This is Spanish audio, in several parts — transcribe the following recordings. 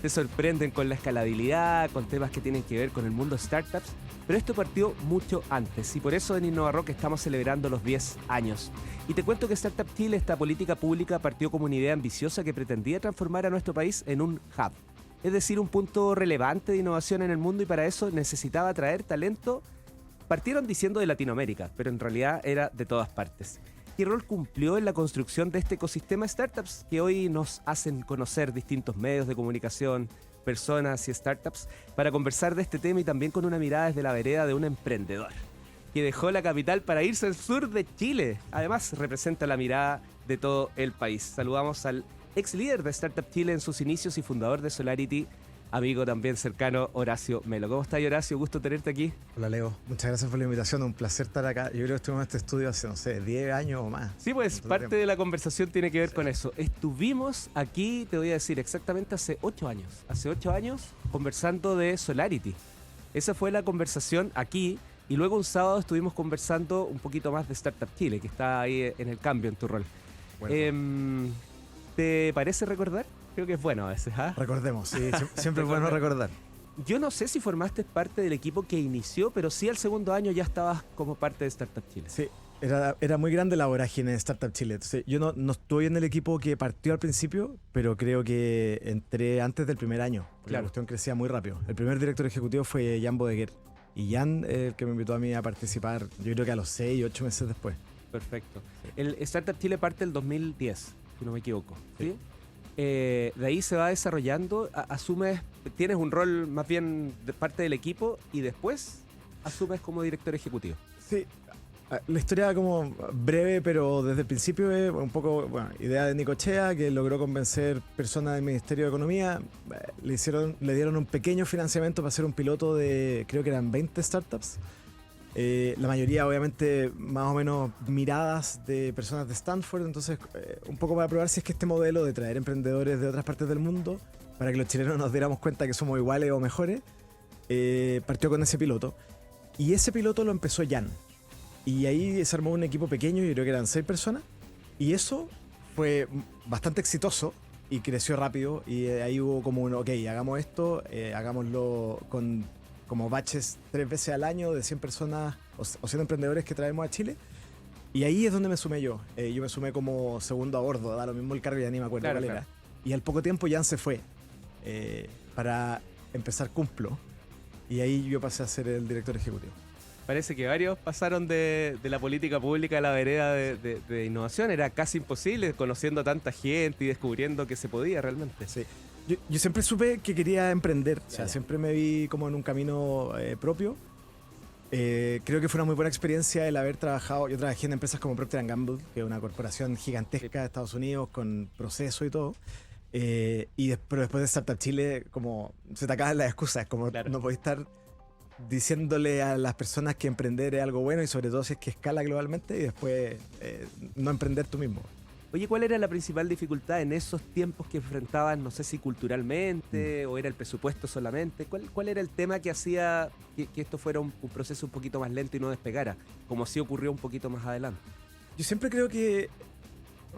te sorprenden con la escalabilidad, con temas que tienen que ver con el mundo startups, pero esto partió mucho antes y por eso en InnovaRock estamos celebrando los 10 años. Y te cuento que Startup Chile, esta política pública, partió como una idea ambiciosa que pretendía transformar a nuestro país en un hub, es decir, un punto relevante de innovación en el mundo, y para eso necesitaba atraer talento. Partieron diciendo de Latinoamérica, pero en realidad era de todas partes. ¿Qué rol cumplió en la construcción de este ecosistema startups que hoy nos hacen conocer distintos medios de comunicación, personas y startups, para conversar de este tema y también con una mirada desde la vereda de un emprendedor que dejó la capital para irse al sur de Chile? Además, representa la mirada de todo el país. Saludamos al ex líder de Startup Chile en sus inicios y fundador de Solarity, amigo también cercano, Horacio Melo. ¿Cómo estás, Horacio? Gusto tenerte aquí. Hola, Leo. Muchas gracias por la invitación. Un placer estar acá. Yo creo que estuvimos en este estudio hace, no sé, 10 años o más. Sí, pues parte de la conversación tiene que ver con eso. Estuvimos aquí, te voy a decir, exactamente hace 8 años. Hace 8 años conversando de Solarity. Esa fue la conversación aquí. Y luego un sábado estuvimos conversando un poquito más de Startup Chile, que está ahí en el cambio en tu rol. Bueno. ¿Te parece recordar? Creo que es bueno a veces, ¿ah? Recordemos, sí, siempre es bueno recordar. Yo no sé si formaste parte del equipo que inició, pero sí al segundo año ya estabas como parte de Startup Chile. Sí, era muy grande la vorágine de Startup Chile. Entonces, yo no estoy en el equipo que partió al principio, pero creo que entré antes del primer año. Porque la cuestión crecía muy rápido. El primer director ejecutivo fue Jan Bodeguer. Y Jan, el que me invitó a mí a participar, yo creo que a los 6, 8 meses después. Perfecto. El Startup Chile parte el 2010, si no me equivoco. ¿Sí? De ahí se va desarrollando, asumes, tienes un rol más bien de parte del equipo y después asumes como director ejecutivo. Sí, la historia como breve, pero desde el principio es un poco, idea de Nicochea, que logró convencer personas del Ministerio de Economía. Le dieron un pequeño financiamiento para hacer un piloto de, creo que eran 20 startups. La mayoría obviamente más o menos miradas de personas de Stanford, entonces un poco para probar si es que este modelo de traer emprendedores de otras partes del mundo para que los chilenos nos diéramos cuenta que somos iguales o mejores, partió con ese piloto, y ese piloto lo empezó Jan, y ahí se armó un equipo pequeño, yo creo que eran 6 personas, y eso fue bastante exitoso y creció rápido, y ahí hubo como un, ok, hagamos esto, hagámoslo con como baches 3 veces al año de 100 personas o 100 emprendedores que traemos a Chile. Y ahí es donde me sumé yo. Yo me sumé como segundo a bordo, da lo mismo el cargo, ya ni me acuerdo cuál era. Y al poco tiempo Jan se fue para empezar Cumplo. Y ahí yo pasé a ser el director ejecutivo. Parece que varios pasaron de la política pública a la vereda de innovación. Era casi imposible, conociendo a tanta gente y descubriendo que se podía realmente. Sí. Yo siempre supe que quería emprender, o sea, siempre me vi como en un camino propio. Creo que fue una muy buena experiencia el haber trabajado. Yo trabajé en empresas como Procter & Gamble, que es una corporación gigantesca de Estados Unidos con proceso y todo. Pero después de Startup Chile, como se te acaban las excusas, como no podés estar diciéndole a las personas que emprender es algo bueno, y sobre todo si es que escala globalmente, y después no emprender tú mismo. Oye, ¿cuál era la principal dificultad en esos tiempos que enfrentaban? No sé si culturalmente o era el presupuesto solamente. ¿Cuál era el tema que hacía que esto fuera un proceso un poquito más lento y no despegara? Como sí ocurrió un poquito más adelante. Yo siempre creo que,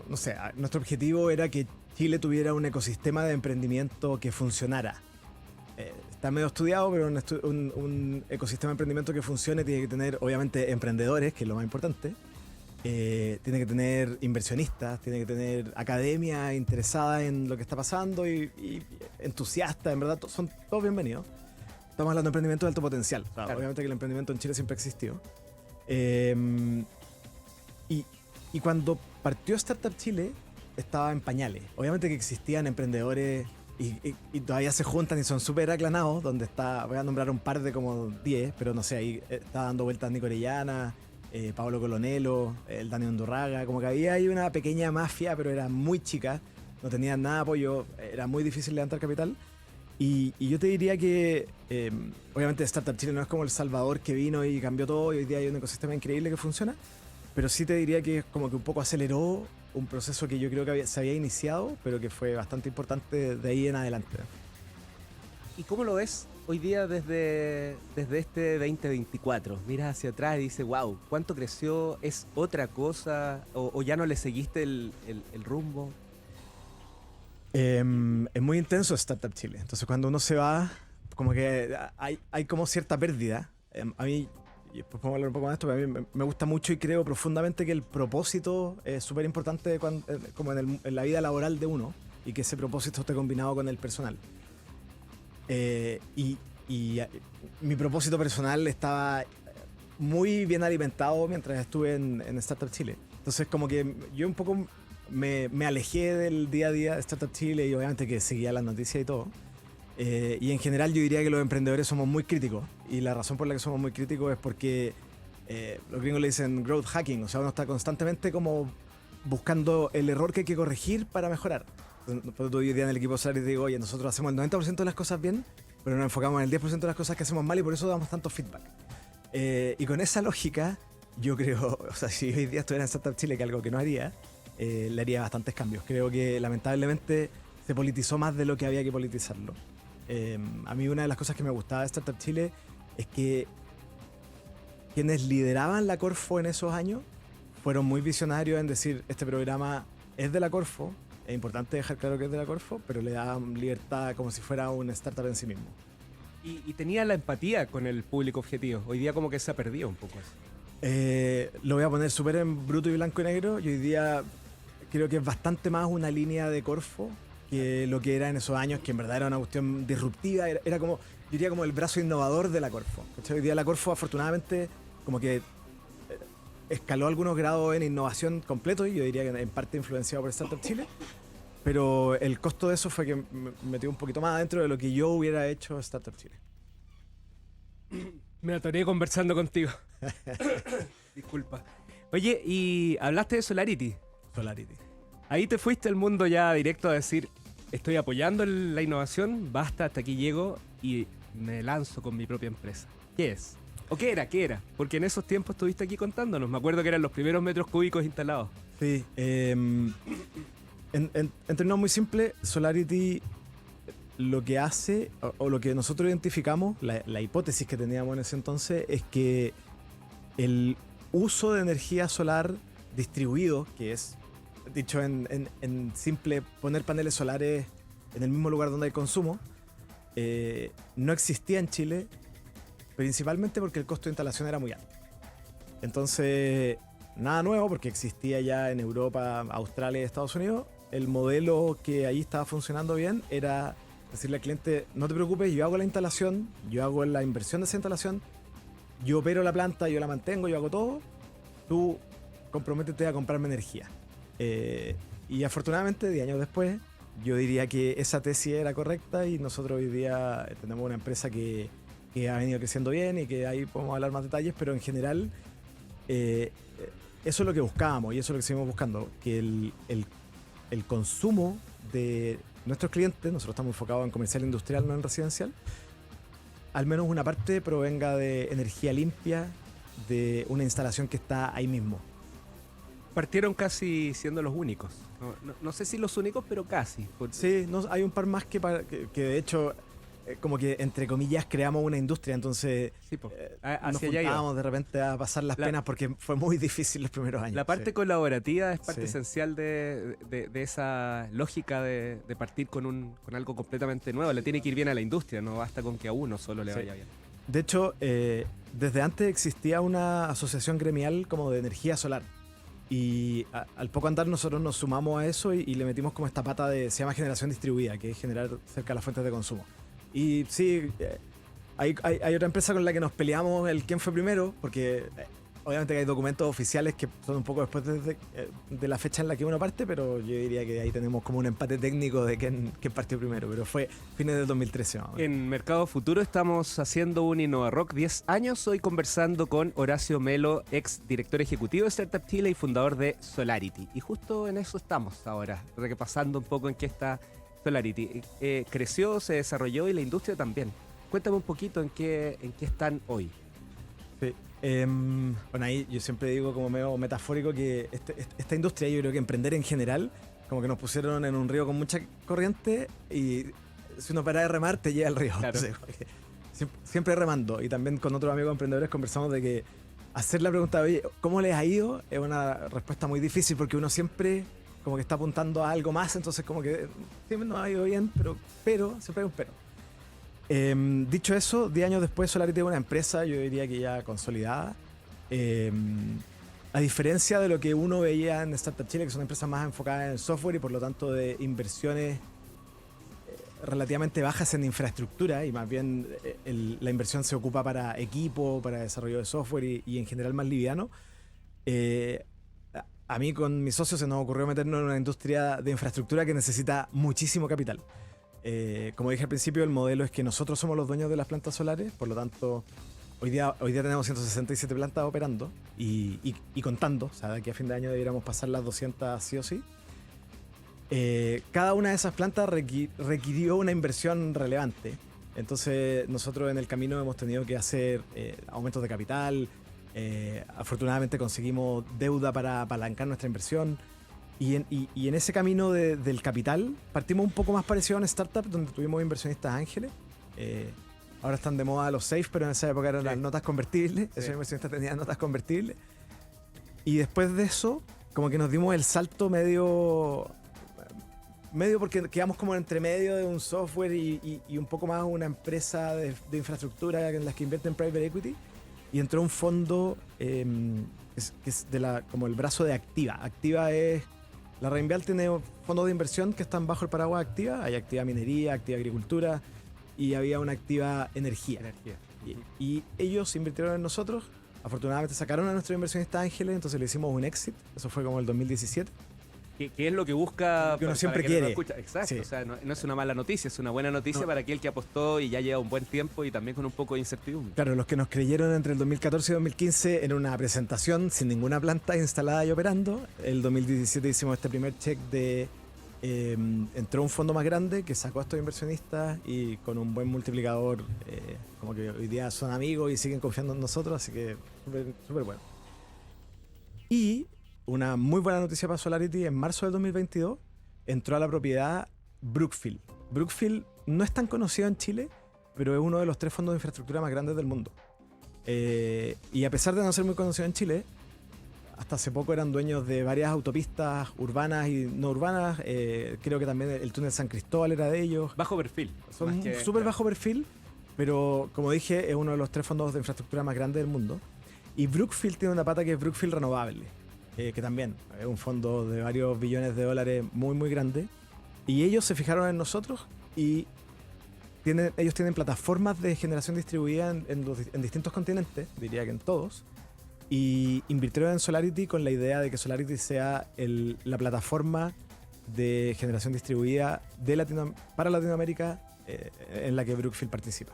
no sé, nuestro objetivo era que Chile tuviera un ecosistema de emprendimiento que funcionara. Está medio estudiado, pero un ecosistema de emprendimiento que funcione tiene que tener, obviamente, emprendedores, que es lo más importante. Tiene que tener inversionistas, tiene que tener academia interesada en lo que está pasando y entusiastas, en verdad, son todos bienvenidos. Estamos hablando de emprendimiento de alto potencial. Claro. Obviamente que el emprendimiento en Chile siempre ha existido. Y cuando partió Startup Chile, estaba en pañales. Obviamente que existían emprendedores y todavía se juntan y son súper aclanados, donde voy a nombrar un par de como 10, pero no sé, ahí está dando vueltas Nico Orellana, Pablo Colonelo, el Dani Undurraga, como que había ahí una pequeña mafia, pero era muy chica, no tenían nada de apoyo, era muy difícil levantar capital. Y yo te diría que obviamente Startup Chile no es como El Salvador, que vino y cambió todo y hoy día hay un ecosistema increíble que funciona, pero sí te diría que es como que un poco aceleró un proceso que yo creo que se había iniciado, pero que fue bastante importante de ahí en adelante. ¿Y cómo lo ves hoy día desde este 2024? Miras hacia atrás y dices, wow, ¿cuánto creció? ¿Es otra cosa? ¿O ya no le seguiste el rumbo? Es muy intenso Startup Chile. Entonces cuando uno se va, como que hay como cierta pérdida. A mí, y después podemos hablar un poco más de esto, pero a mí me gusta mucho y creo profundamente que el propósito es súper importante como en la vida laboral de uno y que ese propósito esté combinado con el personal. Y mi propósito personal estaba muy bien alimentado mientras estuve en Startup Chile. Entonces como que yo un poco me alejé del día a día de Startup Chile y obviamente que seguía las noticias y todo. Y en general yo diría que los emprendedores somos muy críticos. Y la razón por la que somos muy críticos es porque los gringos le dicen growth hacking. O sea, uno está constantemente como buscando el error que hay que corregir para mejorar. Entonces, hoy día en el equipo Solaris digo, oye, nosotros hacemos el 90% de las cosas bien, pero nos enfocamos en el 10% de las cosas que hacemos mal y por eso damos tanto feedback. Y con esa lógica, yo creo, o sea, si hoy día estuviera en Startup Chile, que algo que no haría, le haría bastantes cambios. Creo que lamentablemente se politizó más de lo que había que politizarlo. A mí una de las cosas que me gustaba de Startup Chile es que quienes lideraban la Corfo en esos años fueron muy visionarios en decir, este programa es de la Corfo, es importante dejar claro que es de la Corfo, pero le dan libertad como si fuera un startup en sí mismo. Y tenía la empatía con el público objetivo. Hoy día como que se ha perdido un poco eso. Lo voy a poner súper en bruto y blanco y negro. Y hoy día creo que es bastante más una línea de Corfo que lo que era en esos años, que en verdad era una cuestión disruptiva. Era como, yo diría como el brazo innovador de la Corfo. Hoy día la Corfo afortunadamente como que escaló algunos grados en innovación completo y yo diría que en parte influenciado por Startup Chile. Pero el costo de eso fue que me metió un poquito más adentro de lo que yo hubiera hecho Startup Chile. Me atoré conversando contigo. Disculpa. Oye, y hablaste de Solarity. Solarity. Ahí te fuiste al mundo ya directo a decir, estoy apoyando la innovación, basta, hasta aquí llego y me lanzo con mi propia empresa. ¿Qué es? ¿O qué era? ¿Qué era? Porque en esos tiempos estuviste aquí contándonos. Me acuerdo que eran los primeros metros cúbicos instalados. Sí. En términos muy simples, Solarity lo que hace, o lo que nosotros identificamos, la hipótesis que teníamos en ese entonces, es que el uso de energía solar distribuido, que es, dicho en simple, poner paneles solares en el mismo lugar donde hay consumo, no existía en Chile, principalmente porque el costo de instalación era muy alto. Entonces, nada nuevo, porque existía ya en Europa, Australia y Estados Unidos. El modelo que ahí estaba funcionando bien era decirle al cliente, no te preocupes, yo hago la instalación, yo hago la inversión de esa instalación, yo opero la planta, yo la mantengo, yo hago todo, tú comprométete a comprarme energía. Y afortunadamente, 10 años después, yo diría que esa tesis era correcta y nosotros hoy día tenemos una empresa que ha venido creciendo bien y que ahí podemos hablar más detalles, pero en general eso es lo que buscábamos y eso es lo que seguimos buscando, que el consumo de nuestros clientes, nosotros estamos enfocados en comercial e industrial, no en residencial, al menos una parte provenga de energía limpia, de una instalación que está ahí mismo. Partieron casi siendo los únicos. No sé si los únicos, pero casi. Sí, hay un par más que de hecho, como que entre comillas creamos una industria, entonces sí, nos juntábamos de repente a pasar las penas porque fue muy difícil los primeros años. La parte colaborativa es parte esencial de esa lógica de partir con algo completamente nuevo. Le tiene que ir bien a la industria, no basta con que a uno solo le vaya bien. De hecho, desde antes existía una asociación gremial como de energía solar. Y al poco andar nosotros nos sumamos a eso y le metimos como esta pata se llama generación distribuida, que es generar cerca de las fuentes de consumo. Y sí, hay otra empresa con la que nos peleamos el quién fue primero, porque obviamente hay documentos oficiales que son un poco después de la fecha en la que uno parte, pero yo diría que ahí tenemos como un empate técnico de quién partió primero, pero fue fines del 2013. En Mercado Futuro estamos haciendo un InnovaRock 10 años, hoy conversando con Horacio Melo, ex director ejecutivo de Startup Chile y fundador de Solarity. Y justo en eso estamos ahora, repasando un poco en qué está Solarity. Creció, se desarrolló y la industria también. Cuéntame un poquito en qué están hoy. Sí. Bueno, ahí yo siempre digo como medio metafórico que esta industria, yo creo que emprender en general, como que nos pusieron en un río con mucha corriente y si uno para de remar te lleva al río. Claro. Entonces, siempre remando. Y también con otros amigos emprendedores conversamos de que hacer la pregunta, oye, ¿cómo les ha ido? Es una respuesta muy difícil porque uno siempre como que está apuntando a algo más, entonces como que sí, nos ha ido bien, pero siempre hay un pero. Dicho eso, 10 años después Solarity es una empresa, yo diría que ya consolidada. A diferencia de lo que uno veía en Startup Chile, que son empresas más enfocadas en el software y por lo tanto de inversiones relativamente bajas en infraestructura, y más bien la inversión se ocupa para equipo, para desarrollo de software y en general más liviano. A mí con mis socios se nos ocurrió meternos en una industria de infraestructura que necesita muchísimo capital. Como dije al principio, el modelo es que nosotros somos los dueños de las plantas solares, por lo tanto hoy día tenemos 167 plantas operando y contando, o sea, de aquí a fin de año deberíamos pasar las 200 sí o sí. Cada una de esas plantas requirió una inversión relevante. Entonces nosotros en el camino hemos tenido que hacer aumentos de capital. Afortunadamente conseguimos deuda para apalancar nuestra inversión. Y en ese camino del capital partimos un poco más parecido a una startup donde tuvimos inversionistas ángeles. Ahora están de moda los safe, pero en esa época eran las notas convertibles. Esos inversionistas tenían notas convertibles. Y después de eso, como que nos dimos el salto medio porque quedamos como entre medio de un software y un poco más una empresa de infraestructura en las que invierten en private equity, y entró un fondo que es como el brazo de Activa. Activa es... La Reinvial tiene fondos de inversión que están bajo el paraguas Activa. Hay Activa Minería, Activa Agricultura y había una Activa Energía. Y ellos invirtieron en nosotros. Afortunadamente sacaron a nuestros inversionistas ángeles, entonces le hicimos un exit. Eso fue como el 2017. ¿Qué es lo que busca? Que uno siempre quiere. Exacto, Sí. O sea, no es una mala noticia, es una buena noticia para aquel que apostó y ya lleva un buen tiempo y también con un poco de incertidumbre. Claro, los que nos creyeron entre el 2014 y 2015 en una presentación sin ninguna planta instalada y operando. El 2017 hicimos este primer check de... entró un fondo más grande que sacó a estos inversionistas y con un buen multiplicador, como que hoy día son amigos y siguen confiando en nosotros, así que súper bueno. Y una muy buena noticia para Solarity: en marzo del 2022 entró a la propiedad Brookfield. Brookfield no es tan conocido en Chile, pero es uno de los 3 fondos de infraestructura más grandes del mundo. Y a pesar de no ser muy conocido en Chile, hasta hace poco eran dueños de varias autopistas urbanas y no urbanas. Creo que también el túnel San Cristóbal era de ellos. Bajo perfil. Son súper bajo perfil, pero como dije, es uno de los 3 fondos de infraestructura más grandes del mundo. Y Brookfield tiene una pata que es Brookfield Renovable, que también es un fondo de varios billones de dólares muy, muy grande. Y ellos se fijaron en nosotros y ellos tienen plataformas de generación distribuida en distintos continentes, diría que en todos. Y invirtieron en Solarity con la idea de que Solarity sea la plataforma de generación distribuida para Latinoamérica en la que Brookfield participa.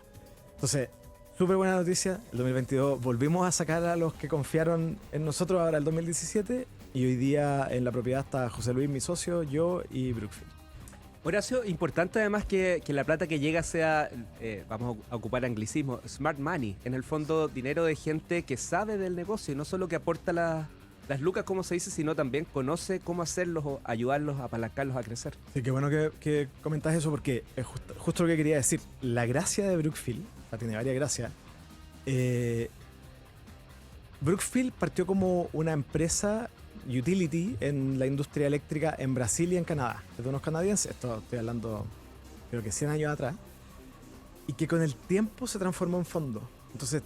Entonces, súper buena noticia. El 2022 volvimos a sacar a los que confiaron en nosotros, ahora el 2017, y hoy día en la propiedad está José Luis, mi socio, yo y Brookfield. Horacio, importante además que la plata que llega sea, vamos a ocupar anglicismo, smart money. En el fondo, dinero de gente que sabe del negocio y no solo que aporta las lucas, como se dice, sino también conoce cómo hacerlos o ayudarlos, apalancarlos a crecer. Sí, qué bueno que comentas eso, porque es justo lo que quería decir. La gracia de Brookfield, tiene varias gracias. Brookfield partió como una empresa utility en la industria eléctrica en Brasil y en Canadá. De unos canadienses, esto estoy hablando creo que 100 años atrás, y que con el tiempo se transformó en fondo. Entonces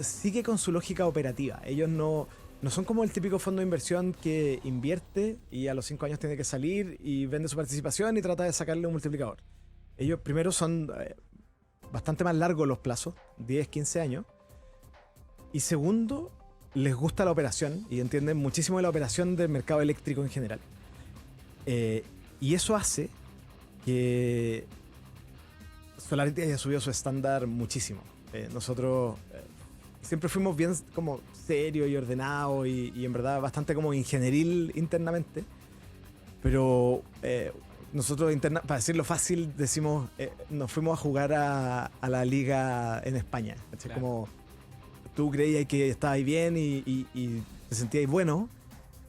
sigue con su lógica operativa. Ellos no son como el típico fondo de inversión que invierte y a los 5 años tiene que salir y vende su participación y trata de sacarle un multiplicador. Ellos primero son bastante más largos los plazos, 10, 15 años. Y segundo, les gusta la operación y entienden muchísimo de la operación del mercado eléctrico en general. Y eso hace que Solarity haya subido su estándar muchísimo. Nosotros siempre fuimos bien como serios y ordenados y en verdad bastante como ingenieril internamente. Pero nosotros, para decirlo fácil, decimos, nos fuimos a jugar a la liga en España. Claro. Como tú creías que estabas bien y te sentías bueno,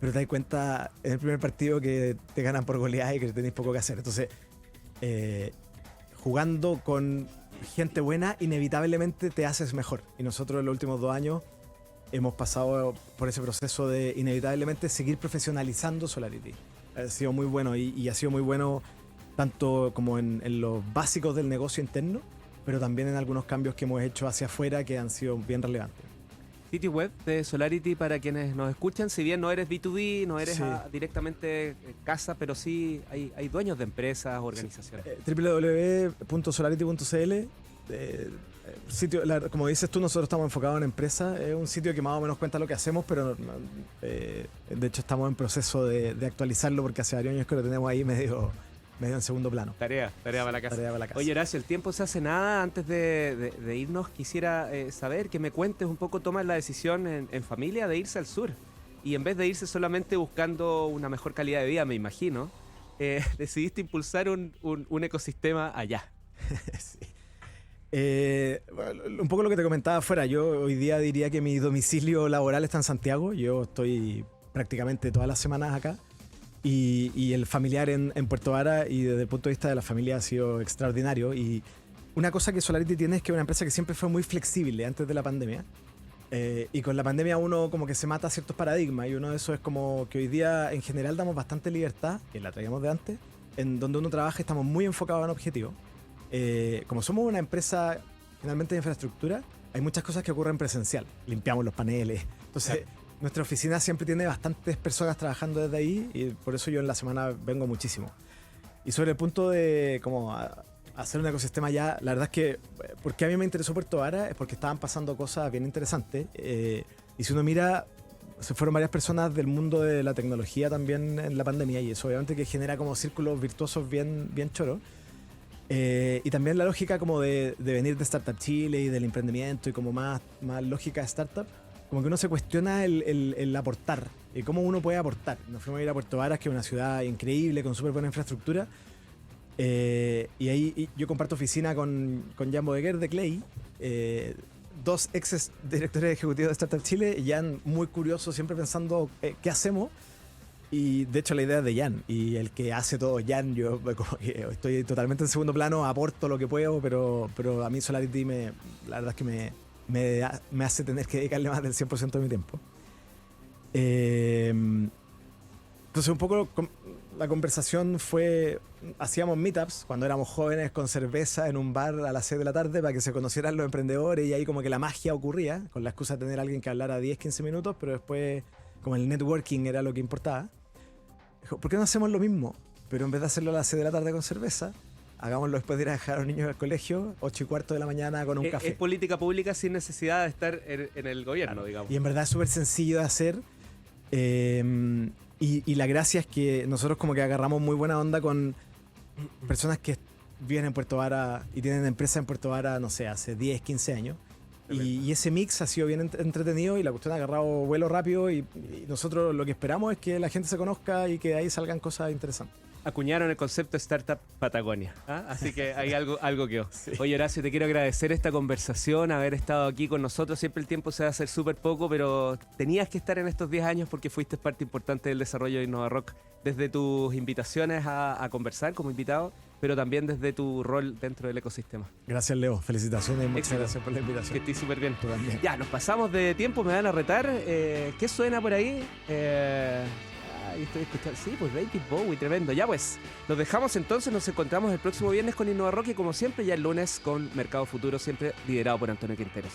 pero te das cuenta en el primer partido que te ganan por goleada y que tenéis poco que hacer. Entonces, jugando con gente buena, inevitablemente te haces mejor. Y nosotros en los últimos 2 años hemos pasado por ese proceso de inevitablemente seguir profesionalizando Solarity. Ha sido muy bueno y ha sido muy bueno tanto como en los básicos del negocio interno, pero también en algunos cambios que hemos hecho hacia afuera que han sido bien relevantes. Sitio web de Solarity para quienes nos escuchan, si bien no eres B2B, no eres Sí. directamente casa, pero sí hay dueños de empresas, organizaciones. www.solarity.cl sitio, como dices tú, nosotros estamos enfocados en empresas. Es un sitio que más o menos cuenta lo que hacemos, pero de hecho estamos en proceso de actualizarlo porque hace varios años que lo tenemos ahí medio en segundo plano. Tarea para la casa. Tarea para la casa. Oye, Horacio, el tiempo se hace nada. Antes de irnos, quisiera saber que me cuentes un poco, tomas la decisión en familia de irse al sur. Y en vez de irse solamente buscando una mejor calidad de vida, me imagino, decidiste impulsar un ecosistema allá. Sí. Bueno, un poco lo que te comentaba afuera. Yo hoy día diría que mi domicilio laboral está en Santiago. Yo estoy prácticamente todas las semanas acá. Y el familiar en Puerto Vara, y desde el punto de vista de la familia ha sido extraordinario. Y una cosa que Solarity tiene es que es una empresa que siempre fue muy flexible antes de la pandemia. Y con la pandemia uno como que se mata ciertos paradigmas, y uno de esos es como que hoy día en general damos bastante libertad, que la traíamos de antes, en donde uno trabaja estamos muy enfocados en objetivos. Como somos una empresa finalmente de infraestructura, hay muchas cosas que ocurren presencial. Limpiamos los paneles. Entonces, nuestra oficina siempre tiene bastantes personas trabajando desde ahí, y por eso yo en la semana vengo muchísimo. Y sobre el punto de como hacer un ecosistema allá, la verdad es que, porque a mí me interesó Puerto Vara, es porque estaban pasando cosas bien interesantes. Y si uno mira, se fueron varias personas del mundo de la tecnología también en la pandemia, y eso obviamente que genera como círculos virtuosos bien choros. Y también la lógica como de venir de Startup Chile y del emprendimiento y como más lógica de startup, como que uno se cuestiona el aportar y cómo uno puede aportar. Nos fuimos a ir a Puerto Varas, que es una ciudad increíble con súper buena infraestructura, y ahí yo comparto oficina con Jan Bodeguer de Clay, dos ex directores ejecutivos de Startup Chile, y Jan muy curioso, siempre pensando qué hacemos. Y de hecho la idea es de Jan, y el que hace todo Jan, yo como que estoy totalmente en segundo plano, aporto lo que puedo, pero a mí Solarity la verdad es que me hace tener que dedicarle más del 100% de mi tiempo. Entonces un poco la conversación fue, hacíamos meetups cuando éramos jóvenes con cerveza en un bar a las 6 de la tarde para que se conocieran los emprendedores, y ahí como que la magia ocurría, con la excusa de tener a alguien que hablara 10-15 minutos, pero después como el networking era lo que importaba. Dijo, ¿por qué no hacemos lo mismo? Pero en vez de hacerlo a las 6 de la tarde con cerveza, hagámoslo después de ir a dejar a los niños al colegio, 8:15 de la mañana con un café. Es política pública sin necesidad de estar en el gobierno, digamos. Y en verdad es súper sencillo de hacer. Y la gracia es que nosotros como que agarramos muy buena onda con personas que viven en Puerto Vara y tienen empresa en Puerto Vara, no sé, hace 10, 15 años. Y ese mix ha sido bien entretenido, y la cuestión ha agarrado vuelo rápido, y nosotros lo que esperamos es que la gente se conozca y que de ahí salgan cosas interesantes. Acuñaron el concepto de Startup Patagonia, ¿ah? Así que hay algo que... Sí. Oye, Horacio, te quiero agradecer esta conversación, haber estado aquí con nosotros. Siempre el tiempo se va a hacer súper poco, pero tenías que estar en estos 10 años porque fuiste parte importante del desarrollo de InnovaRock, desde tus invitaciones a conversar como invitado, pero también desde tu rol dentro del ecosistema. Gracias, Leo. Felicitaciones y muchas Éxito. gracias por la invitación. Que estés súper bien. Tú también. Ya, nos pasamos de tiempo, me van a retar. ¿Qué suena por ahí? Ahí estoy escuchando. Sí, pues David Bowie, tremendo. Ya pues, nos dejamos entonces, nos encontramos el próximo viernes con InnovaRock, y como siempre ya el lunes con Mercado Futuro, siempre liderado por Antonio Quinteros.